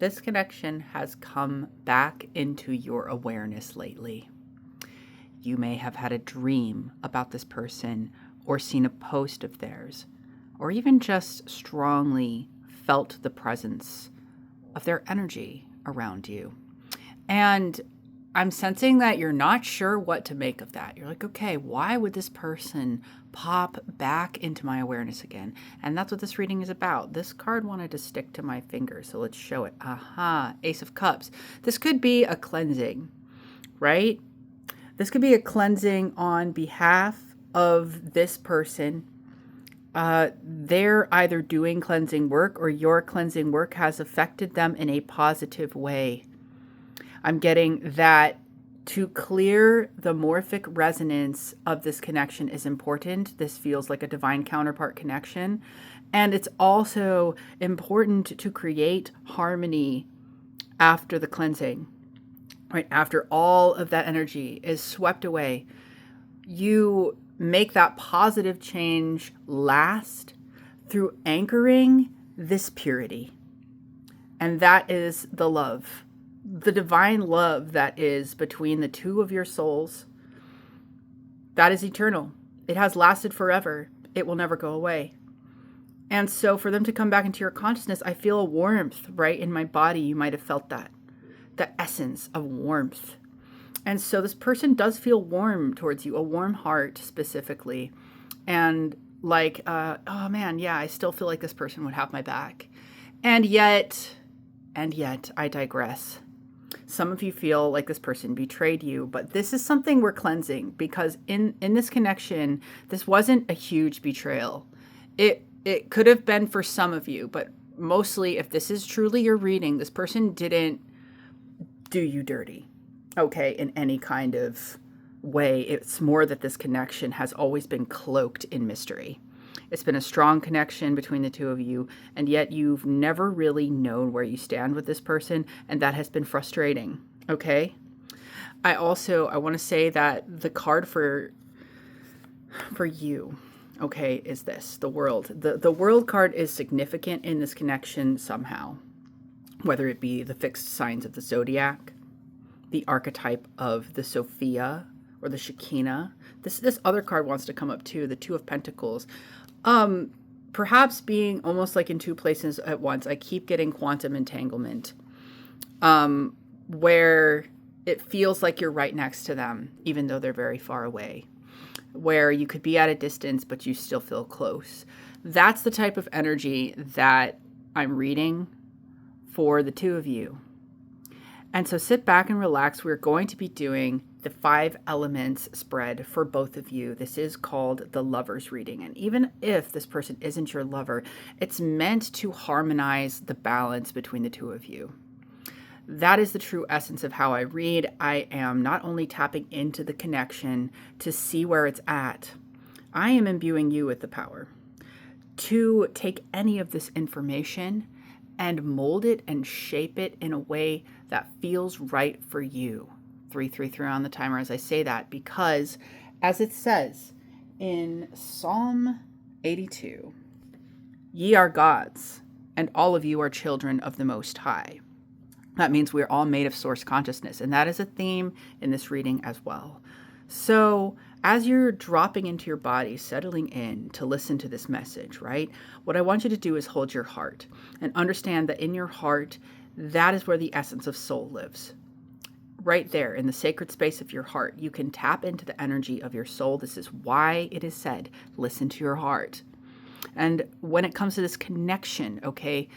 this connection has come back into your awareness lately. You may have had a dream about this person or seen a post of theirs, or even just strongly felt the presence of their energy around you. And I'm sensing that you're not sure what to make of that. You're like, okay, why would this person pop back into my awareness again? And that's what this reading is about. This card wanted to stick to my finger, so let's show it. Aha, Ace of Cups. This could be a cleansing, right? This could be a cleansing on behalf of this person. They're either doing cleansing work or your cleansing work has affected them in a positive way. I'm getting that to clear the morphic resonance of this connection is important. This feels like a divine counterpart connection. And it's also important to create harmony after the cleansing, right? After all of that energy is swept away, you make that positive change last through anchoring this purity. And that is the love. The divine love that is between the two of your souls, that is eternal. It has lasted forever. It will never go away. And so for them to come back into your consciousness, I feel a warmth right in my body. You might have felt that, the essence of warmth. And so this person does feel warm towards you, a warm heart specifically. And like, oh man, yeah, I still feel like this person would have my back. And yet, I digress. Some of you feel like this person betrayed you, but this is something we're cleansing because in this connection, this wasn't a huge betrayal. It could have been for some of you, but mostly if this is truly your reading, this person didn't do you dirty, okay, in any kind of way. It's more that this connection has always been cloaked in mystery. It's been a strong connection between the two of you, and yet you've never really known where you stand with this person, and that has been frustrating, okay? I want to say that the card for you, okay, is this, the World. The World card is significant in this connection somehow, whether it be the fixed signs of the zodiac, the archetype of the Sophia or the Shekinah. This other card wants to come up too, the Two of Pentacles. Perhaps being almost like in two places at once. I keep getting quantum entanglement, where it feels like you're right next to them, even though they're very far away, where you could be at a distance, but you still feel close. That's the type of energy that I'm reading for the two of you. And so sit back and relax. We're going to be doing the 5 elements spread for both of you. This is called the lover's reading. And even if this person isn't your lover, it's meant to harmonize the balance between the two of you. That is the true essence of how I read. I am not only tapping into the connection to see where it's at, I am imbuing you with the power to take any of this information and mold it and shape it in a way that feels right for you. 333 on the timer as I say that, because as it says in Psalm 82, ye are gods, and all of you are children of the Most High. That means we're all made of source consciousness, and that is a theme in this reading as well. So as you're dropping into your body, settling in to listen to this message, right? What I want you to do is hold your heart and understand that in your heart, that is where the essence of soul lives. Right there in the sacred space of your heart, you can tap into the energy of your soul. This is why it is said, listen to your heart. And when it comes to this connection, okay,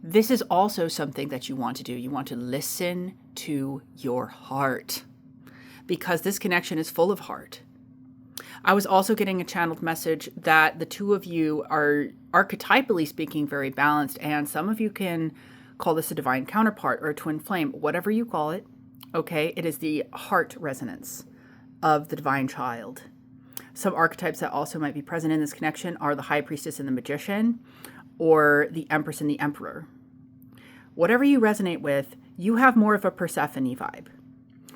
this is also something that you want to do. You want to listen to your heart because this connection is full of heart. I was also getting a channeled message that the two of you are archetypally speaking very balanced, and some of you can call this a divine counterpart or a twin flame, whatever you call it. Okay, it is the heart resonance of the divine child. Some archetypes that also might be present in this connection are the high priestess and the magician, or the empress and the emperor. Whatever you resonate with, you have more of a Persephone vibe,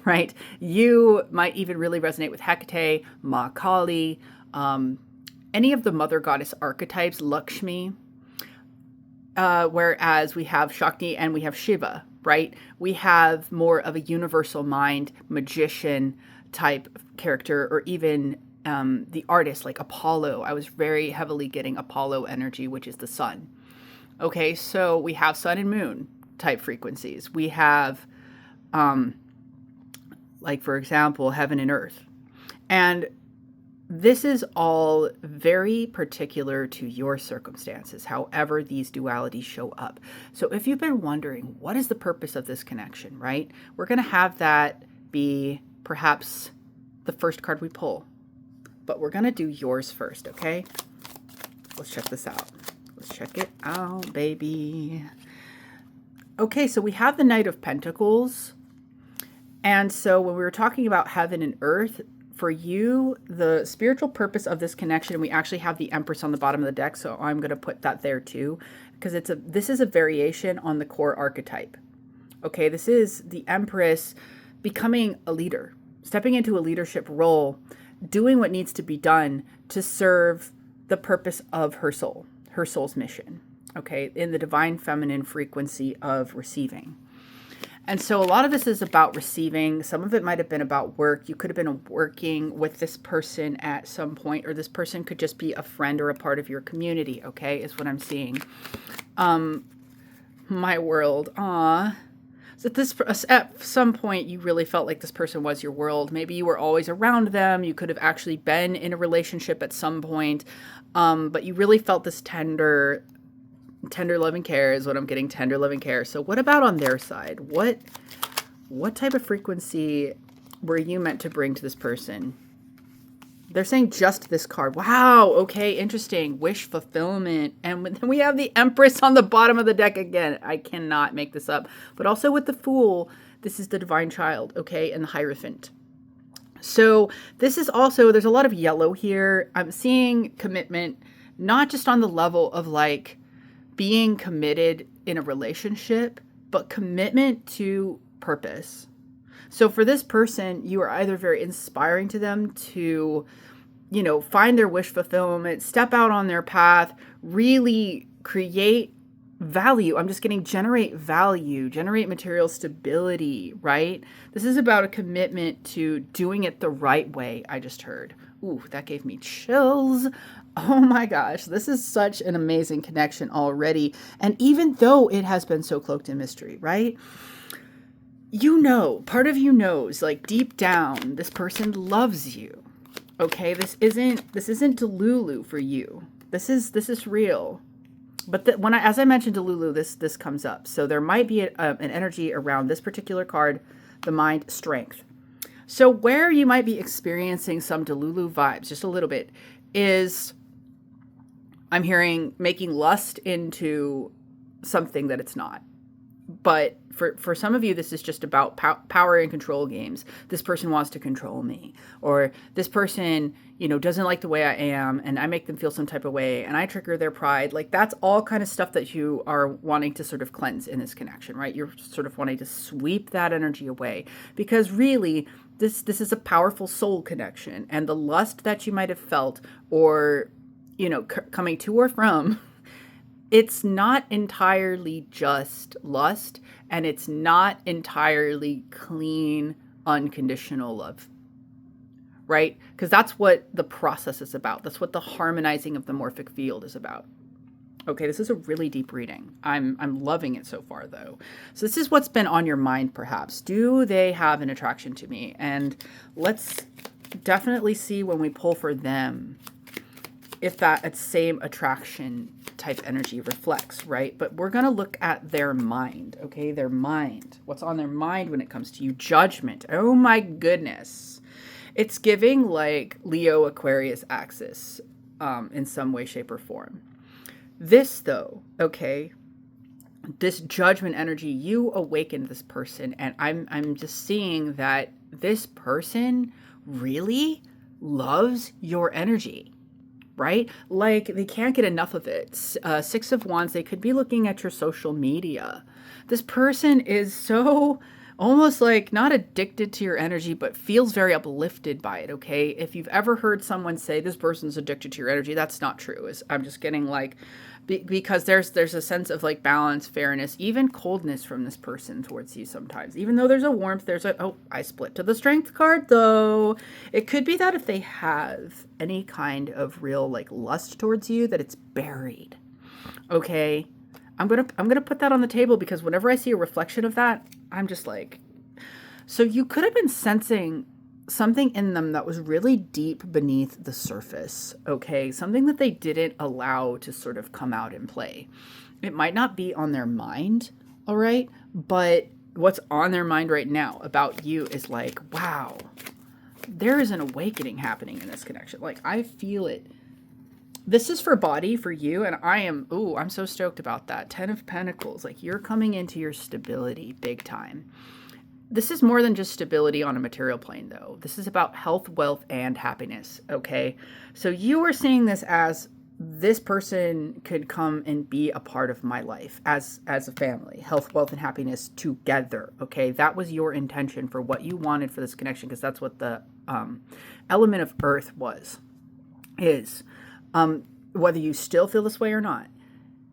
right? You might even really resonate with Hecate, Ma Kali, any of the mother goddess archetypes, Lakshmi. whereas we have Shakti and we have Shiva, right? We have more of a universal mind, magician type character, or even the artist like Apollo. I was very heavily getting Apollo energy, which is the sun. Okay, so we have sun and moon type frequencies. We have, like, for example, heaven and earth. And this is all very particular to your circumstances, however these dualities show up. So if you've been wondering, what is the purpose of this connection, right? We're going to have that be perhaps the first card we pull. But we're going to do yours first, okay? Let's check this out. Let's check it out, baby. Okay, so we have the Knight of Pentacles. And so when we were talking about heaven and earth, for you, the spiritual purpose of this connection, we actually have the Empress on the bottom of the deck, so I'm going to put that there too, because this is a variation on the core archetype. Okay, this is the Empress becoming a leader, stepping into a leadership role, doing what needs to be done to serve the purpose of her soul's mission, okay, in the divine feminine frequency of receiving. And so a lot of this is about receiving. Some of it might have been about work. You could have been working with this person at some point, or this person could just be a friend or a part of your community, okay, is what I'm seeing. My world, So at some point you really felt like this person was your world. Maybe you were always around them. You could have actually been in a relationship at some point, but you really felt this tender love and care is what I'm getting. Tender love and care. So what about on their side? What type of frequency were you meant to bring to this person? They're saying just this card. Wow. Okay. Interesting. Wish fulfillment. And then we have the Empress on the bottom of the deck again. I cannot make this up. But also with the Fool, this is the Divine Child. Okay. And the Hierophant. So this is also, there's a lot of yellow here. I'm seeing commitment, not just on the level of like being committed in a relationship, but commitment to purpose. So for this person, you are either very inspiring to them to, find their wish fulfillment, step out on their path, really create value. I'm just getting generate value, generate material stability, right? This is about a commitment to doing it the right way, I just heard. Ooh, that gave me chills. Oh my gosh, this is such an amazing connection already. And even though it has been so cloaked in mystery, right? Part of you knows, like deep down, this person loves you. Okay, this isn't Delulu for you. This is real. But as I mentioned Delulu, this comes up. So there might be an energy around this particular card, the mind strength. So where you might be experiencing some Delulu vibes, just a little bit, is I'm hearing making lust into something that it's not. But for some of you, this is just about power and control games. This person wants to control me. Or this person, doesn't like the way I am, and I make them feel some type of way, and I trigger their pride. Like, that's all kind of stuff that you are wanting to sort of cleanse in this connection, right? You're sort of wanting to sweep that energy away. Because really, this is a powerful soul connection. And the lust that you might have felt, or, coming to or from, it's not entirely just lust, and it's not entirely clean, unconditional love, right? Because that's what the process is about. That's what the harmonizing of the morphic field is about. Okay, this is a really deep reading. I'm loving it so far, though. So this is what's been on your mind, perhaps. Do they have an attraction to me? And let's definitely see when we pull for them if that same attraction type energy reflects, right? But we're going to look at their mind, okay? Their mind. What's on their mind when it comes to you? Judgment. Oh my goodness. It's giving like Leo Aquarius axis in some way, shape, or form. This though, okay, this judgment energy, you awakened this person, and I'm just seeing that this person really loves your energy. Right? Like, they can't get enough of it. Six of Wands, they could be looking at your social media. This person is so almost like not addicted to your energy, but feels very uplifted by it, okay? If you've ever heard someone say this person's addicted to your energy, that's not true. I'm just getting like because there's a sense of like balance, fairness, even coldness from this person towards you sometimes. Even though there's a warmth, there's a, oh, I split to the strength card though. It could be that if they have any kind of real like lust towards you, that it's buried. Okay? I'm going to put that on the table because whenever I see a reflection of that, I'm just like, so you could have been sensing something in them that was really deep beneath the surface, okay? Something that they didn't allow to sort of come out and play. It might not be on their mind, all right? But what's on their mind right now about you is like, wow, there is an awakening happening in this connection. Like, I feel it. This is for body, for you, and I'm so stoked about that. 10 of Pentacles, like you're coming into your stability big time. This is more than just stability on a material plane, though. This is about health, wealth, and happiness, okay? So you are seeing this as this person could come and be a part of my life as a family. Health, wealth, and happiness together, okay? That was your intention for what you wanted for this connection, because that's what the element of earth is. Whether you still feel this way or not.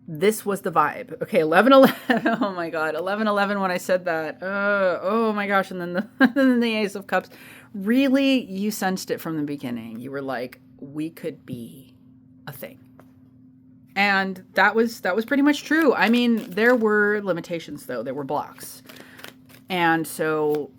This was the vibe. Okay, 11-11. Oh my God, 11-11 when I said that. Oh my gosh, and then then the Ace of Cups. Really, you sensed it from the beginning. You were like, we could be a thing. And that was pretty much true. I mean, there were limitations though. There were blocks. And so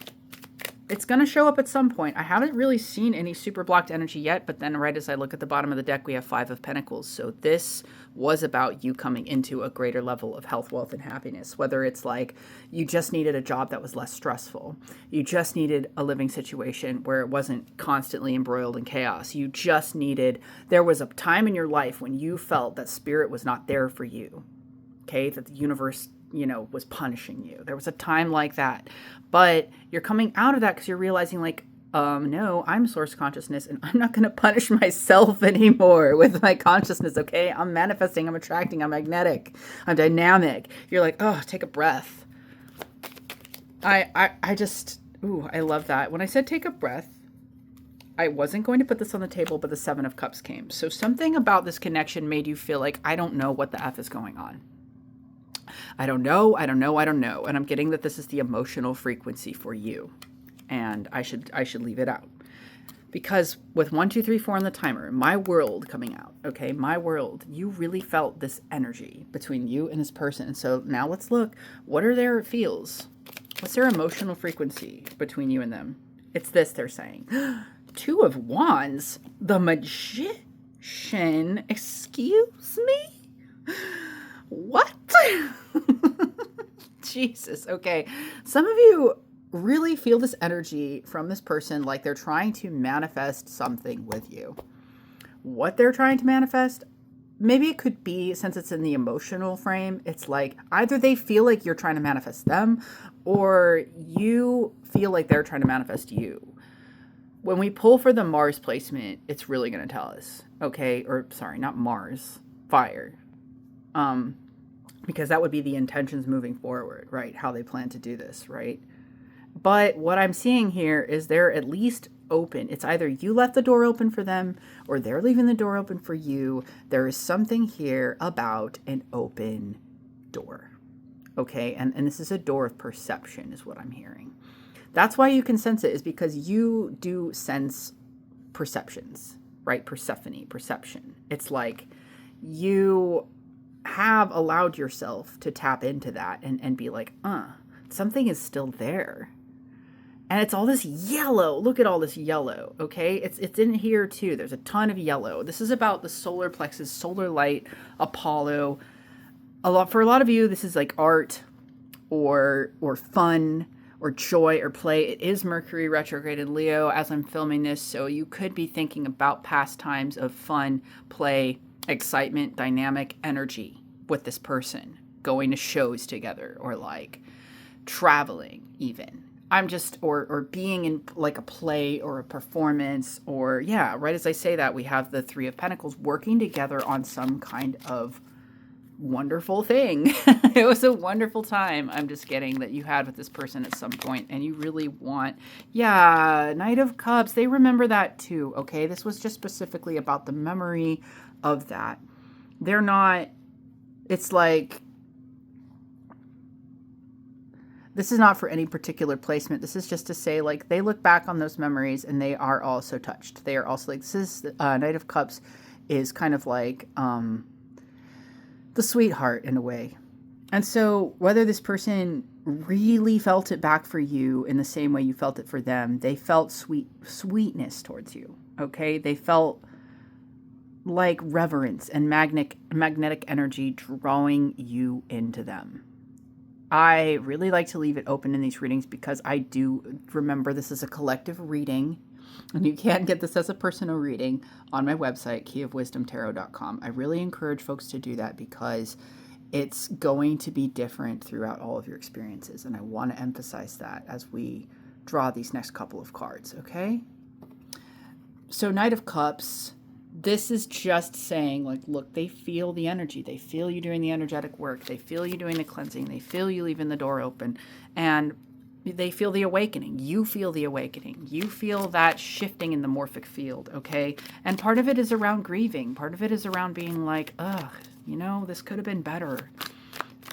it's going to show up at some point. I haven't really seen any super blocked energy yet, but then right as I look at the bottom of the deck, we have 5 of Pentacles. So this was about you coming into a greater level of health, wealth, and happiness. Whether it's like you just needed a job that was less stressful. You just needed a living situation where it wasn't constantly embroiled in chaos. You just needed, there was a time in your life when you felt that spirit was not there for you. Okay, that the universe, was punishing you. There was a time like that. But you're coming out of that because you're realizing like, no, I'm source consciousness and I'm not going to punish myself anymore with my consciousness, okay? I'm manifesting, I'm attracting, I'm magnetic, I'm dynamic. You're like, oh, take a breath. I love that. When I said take a breath, I wasn't going to put this on the table, but the 7 of Cups came. So something about this connection made you feel like, I don't know what the F is going on. I don't know. And I'm getting that this is the emotional frequency for you. And I should leave it out. Because with 1, 2, 3, 4 on the timer, my world coming out, okay, my world, you really felt this energy between you and this person. And so now let's look, what are their feels? What's their emotional frequency between you and them? It's this, they're saying. 2 of Wands, the Magician, excuse me? What? Jesus. Okay. Some of you really feel this energy from this person like they're trying to manifest something with you. What they're trying to manifest, maybe it could be, since it's in the emotional frame, it's like either they feel like you're trying to manifest them or you feel like they're trying to manifest you. When we pull for the Mars placement, it's really going to tell us, okay? Or sorry, not Mars, fire. Because that would be the intentions moving forward, right? How they plan to do this, right? But what I'm seeing here is they're at least open. It's either you left the door open for them or they're leaving the door open for you. There is something here about an open door, okay? And this is a door of perception is what I'm hearing. That's why you can sense it, is because you do sense perceptions, right? Persephone, perception. It's like you have allowed yourself to tap into that and be like, something is still there. And it's all this yellow. Look at all this yellow, okay? It's in here too. There's a ton of yellow. This is about the solar plexus, solar light, Apollo. For a lot of you, this is like art or fun or joy or play. It is Mercury retrograde in Leo as I'm filming this, so you could be thinking about past times of fun, play, excitement, dynamic energy with this person, going to shows together or like traveling even. Or being in like a play or a performance or right as I say that, we have the 3 of Pentacles working together on some kind of wonderful thing. It was a wonderful time, I'm just getting, that you had with this person at some point, and you really want, Knight of Cups, they remember that too, okay? This was just specifically about the memory of that. They're not It's like, this is not for any particular placement. This is just to say, like, they look back on those memories and they are also touched. They are also like, this is Knight of Cups is kind of like the sweetheart in a way. And so whether this person really felt it back for you in the same way you felt it for them, they felt sweetness towards you. Okay. They felt like reverence and magnetic energy drawing you into them. I really like to leave it open in these readings because I do remember this is a collective reading, and you can get this as a personal reading on my website, keyofwisdomtarot.com. I really encourage folks to do that because it's going to be different throughout all of your experiences, and I want to emphasize that as we draw these next couple of cards, okay? So Knight of Cups, this is just saying, like, look, they feel the energy. They feel you doing the energetic work. They feel you doing the cleansing. They feel you leaving the door open. And they feel the awakening. You feel the awakening. You feel that shifting in the morphic field, okay? And part of it is around grieving. Part of it is around being like, ugh, you know, this could have been better.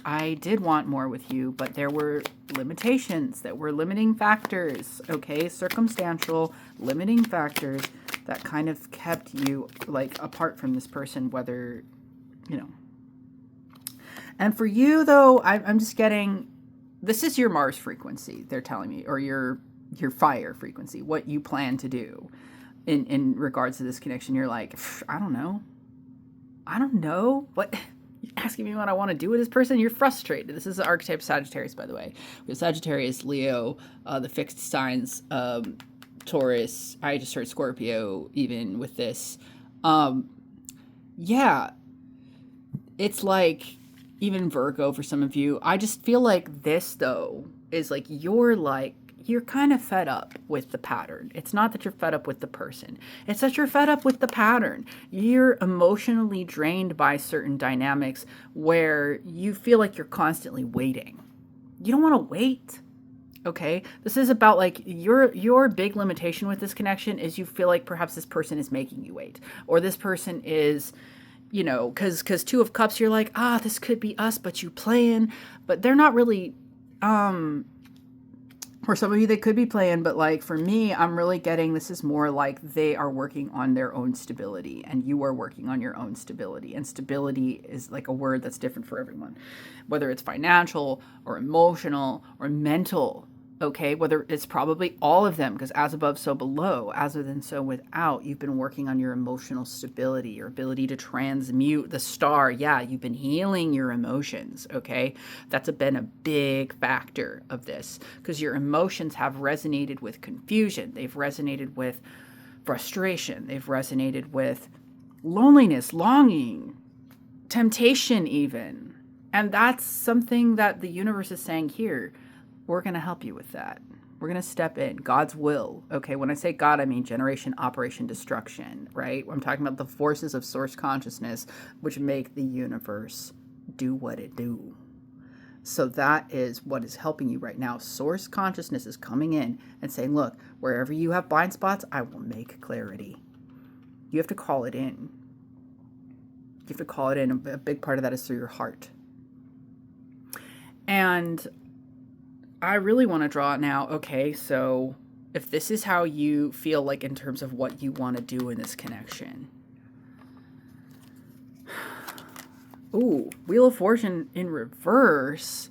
I did want more with you, but there were limitations that were limiting factors, okay? Circumstantial limiting factors that kind of kept you like apart from this person, whether, you know. And for you though, I'm just getting, this is your Mars frequency, they're telling me, or your fire frequency, what you plan to do in regards to this connection. You're like, I don't know. What? You're asking me what I want to do with this person? You're frustrated. This is the archetype Sagittarius, by the way. We have Sagittarius, Leo, the fixed signs, Taurus. I just heard Scorpio even with this. Yeah, it's like even Virgo for some of you. I just feel like this though is like you're kind of fed up with the pattern. It's not that you're fed up with the person. It's that you're fed up with the pattern. You're emotionally drained by certain dynamics where you feel like you're constantly waiting. You don't want to wait. Okay, this is about like your big limitation with this connection is you feel like perhaps this person is making you wait, or this person is, you know, because Two of Cups, you're like, this could be us, but you playing, but they're not really. For some of you, they could be playing, but like for me, I'm really getting this is more like they are working on their own stability, and you are working on your own stability. And stability is like a word that's different for everyone, whether it's financial or emotional or mental. Okay, whether it's probably all of them, because as above, so below, as within, so without. You've been working on your emotional stability, your ability to transmute the star. Yeah, you've been healing your emotions, okay? That's been a big factor of this, because your emotions have resonated with confusion. They've resonated with frustration. They've resonated with loneliness, longing, temptation even. And that's something that the universe is saying here. We're going to help you with that. We're going to step in. God's will. Okay, when I say God, I mean generation, operation, destruction, right? I'm talking about the forces of source consciousness which make the universe do what it do. So that is what is helping you right now. Source consciousness is coming in and saying, look, wherever you have blind spots, I will make clarity. You have to call it in. You have to call it in. A big part of that is through your heart. And I really want to draw it now. Okay, so if this is how you feel like in terms of what you want to do in this connection. Ooh, Wheel of Fortune in reverse.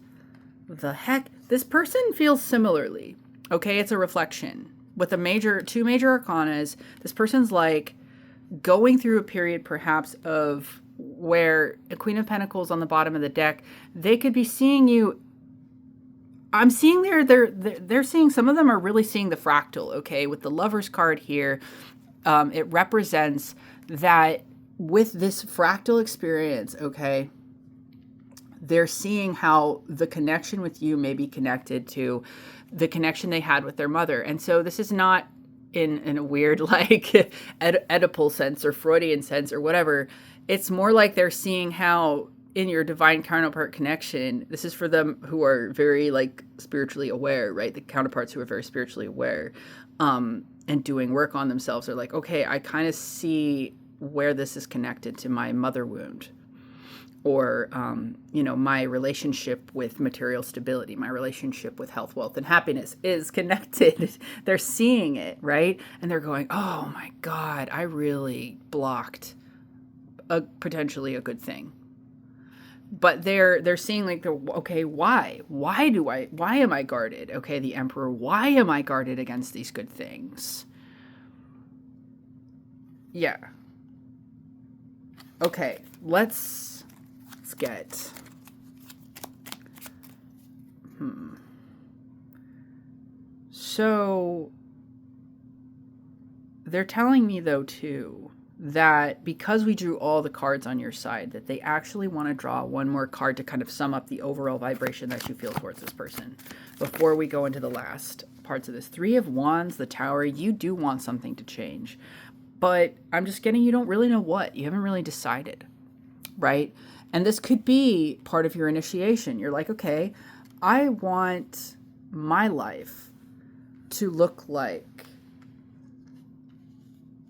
The heck? This person feels similarly. Okay, it's a reflection. With two major arcanas, this person's like going through a period perhaps of where a Queen of Pentacles on the bottom of the deck, they could be seeing you. I'm seeing they're seeing, some of them are really seeing the fractal, okay? With the Lover's card here, it represents that with this fractal experience, okay, they're seeing how the connection with you may be connected to the connection they had with their mother. And so this is not in a weird like Oedipal sense or Freudian sense or whatever. It's more like they're seeing how in your divine counterpart connection, this is for them who are very like spiritually aware, right? The counterparts who are very spiritually aware and doing work on themselves are like, okay, I kind of see where this is connected to my mother wound. or, my relationship with material stability, my relationship with health, wealth, and happiness is connected. They're seeing it, right? And they're going, oh my God, I really blocked potentially a good thing. But they're seeing like, okay, why am I guarded? Okay, the Emperor, why am I guarded against these good things? Yeah. Okay, let's get, So they're telling me though too, that because we drew all the cards on your side, that they actually want to draw one more card to kind of sum up the overall vibration that you feel towards this person before we go into the last parts of this. 3 of Wands, the Tower, you do want something to change, but I'm just getting, you don't really know what. You haven't really decided, right? And this could be part of your initiation. You're like, okay, I want my life to look like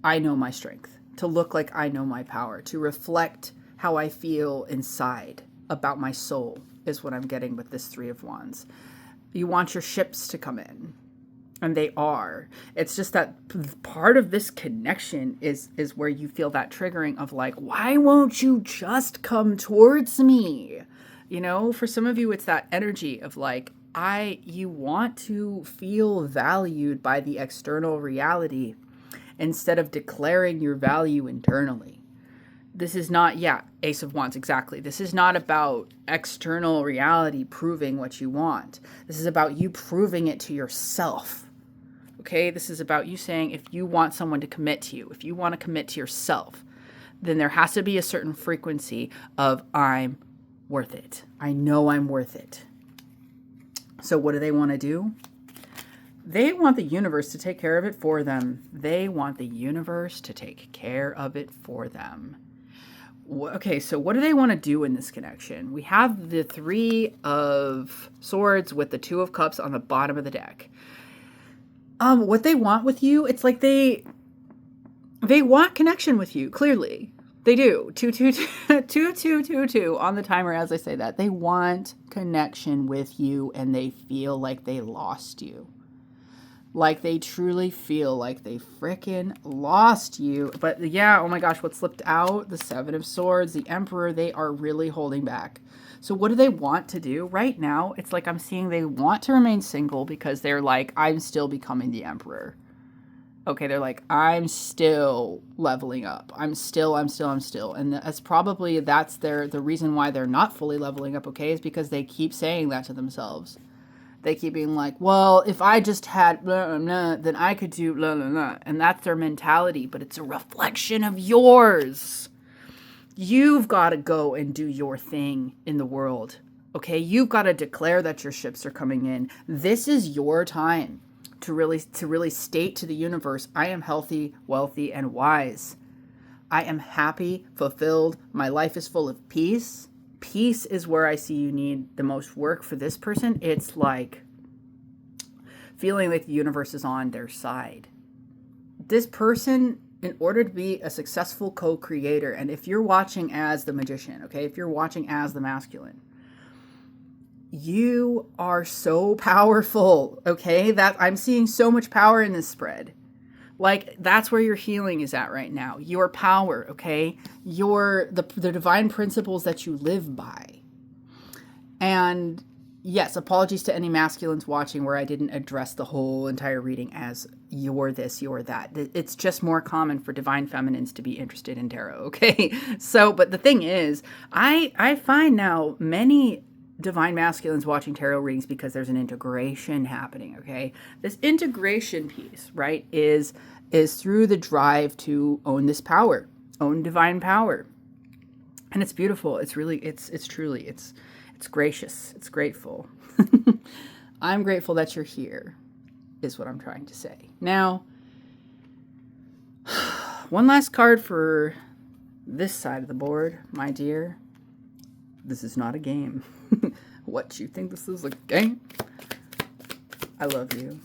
I know my strength, to look like I know my power, to reflect how I feel inside about my soul is what I'm getting with this 3 of Wands. You want your ships to come in, and they are. It's just that part of this connection is where you feel that triggering of like, why won't you just come towards me? For some of you, it's that energy of like, you want to feel valued by the external reality instead of declaring your value internally. This is not, Ace of Wands, exactly. This is not about external reality proving what you want. This is about you proving it to yourself. Okay? This is about you saying, if you want someone to commit to you, if you want to commit to yourself, then there has to be a certain frequency of I'm worth it. I know I'm worth it. So what do they want to do? They want the universe to take care of it for them. They want the universe to take care of it for them. Okay, so what do they want to do in this connection? We have the 3 of Swords with the 2 of Cups on the bottom of the deck. What they want with you, it's like they want connection with you, clearly. They do. 2, 2, 2, 2, 2, 2, 2 on the timer as I say that. They want connection with you, and they feel like they lost you. Like they truly feel like they frickin' lost you. But yeah, oh my gosh, what slipped out? The 7 of Swords, the Emperor, they are really holding back. So what do they want to do? Right now, it's like I'm seeing they want to remain single because they're like, I'm still becoming the Emperor. Okay, they're like, I'm still leveling up. I'm still. And that's probably, the reason why they're not fully leveling up, okay, is because they keep saying that to themselves. They keep being like, well, if I just had blah, blah, blah, then I could do blah, blah, blah. And that's their mentality, but it's a reflection of yours. You've got to go and do your thing in the world, okay? You've got to declare that your ships are coming in. This is your time to really state to the universe, I am healthy, wealthy, and wise. I am happy, fulfilled. My life is full of peace. Peace is where I see you need the most work for this person. It's like feeling like the universe is on their side. This person, in order to be a successful co-creator, and if you're watching as the Magician, okay, if you're watching as the Masculine, you are so powerful, okay? That I'm seeing so much power in this spread. Like, that's where your healing is at right now. Your power, okay? The divine principles that you live by. And yes, apologies to any masculines watching where I didn't address the whole entire reading as you're this, you're that. It's just more common for divine feminines to be interested in tarot, okay? So, but the thing is, I find now many divine masculines watching tarot readings because there's an integration happening, okay? This integration piece, right, is through the drive to own this power, own divine power. And it's beautiful. It's really, it's truly, it's gracious. It's grateful. I'm grateful that you're here, is what I'm trying to say. Now, one last card for this side of the board, my dear. This is not a game. What, you think this is a game? I love you.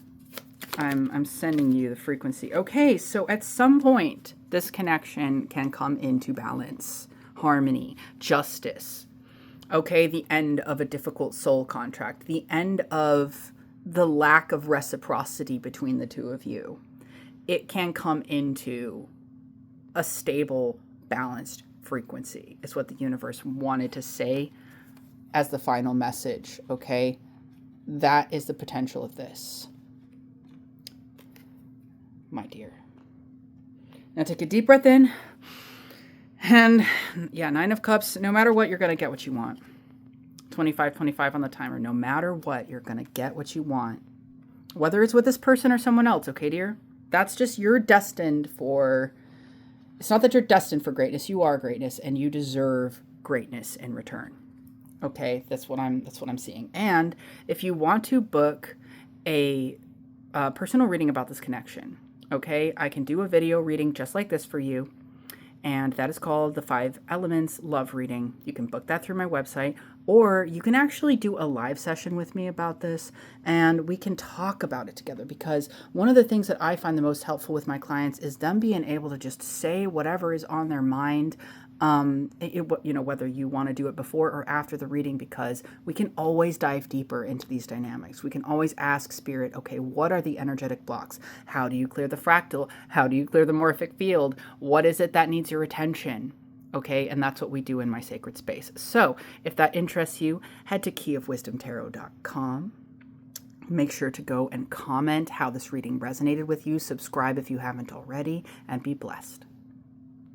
I'm sending you the frequency. Okay, so at some point, this connection can come into balance. harmony, justice. Okay, the end of a difficult soul contract, the end of the lack of reciprocity between the two of you. It can come into a stable, balanced frequency, is what the universe wanted to say as the final message, okay? That is the potential of this, my dear. Now take a deep breath in. And yeah, 9 of Cups, no matter what, you're going to get what you want. 25 on the timer. No matter what, you're going to get what you want. Whether it's with this person or someone else, okay, dear? That's just, you're destined for, it's not that you're destined for greatness. You are greatness, and you deserve greatness in return. Okay, that's what I'm seeing. And if you want to book a personal reading about this connection, okay, I can do a video reading just like this for you. And that is called the 5 Elements Love Reading. You can book that through my website, or you can actually do a live session with me about this, and we can talk about it together. Because one of the things that I find the most helpful with my clients is them being able to just say whatever is on their mind, whether you want to do it before or after the reading, because we can always dive deeper into these dynamics. We can always ask Spirit, okay, what are the energetic blocks? How do you clear the fractal? How do you clear the morphic field? What is it that needs your attention? Okay, and that's what we do in my sacred space. So if that interests you, head to keyofwisdomtarot.com. Make sure to go and comment how this reading resonated with you. Subscribe if you haven't already, and be blessed.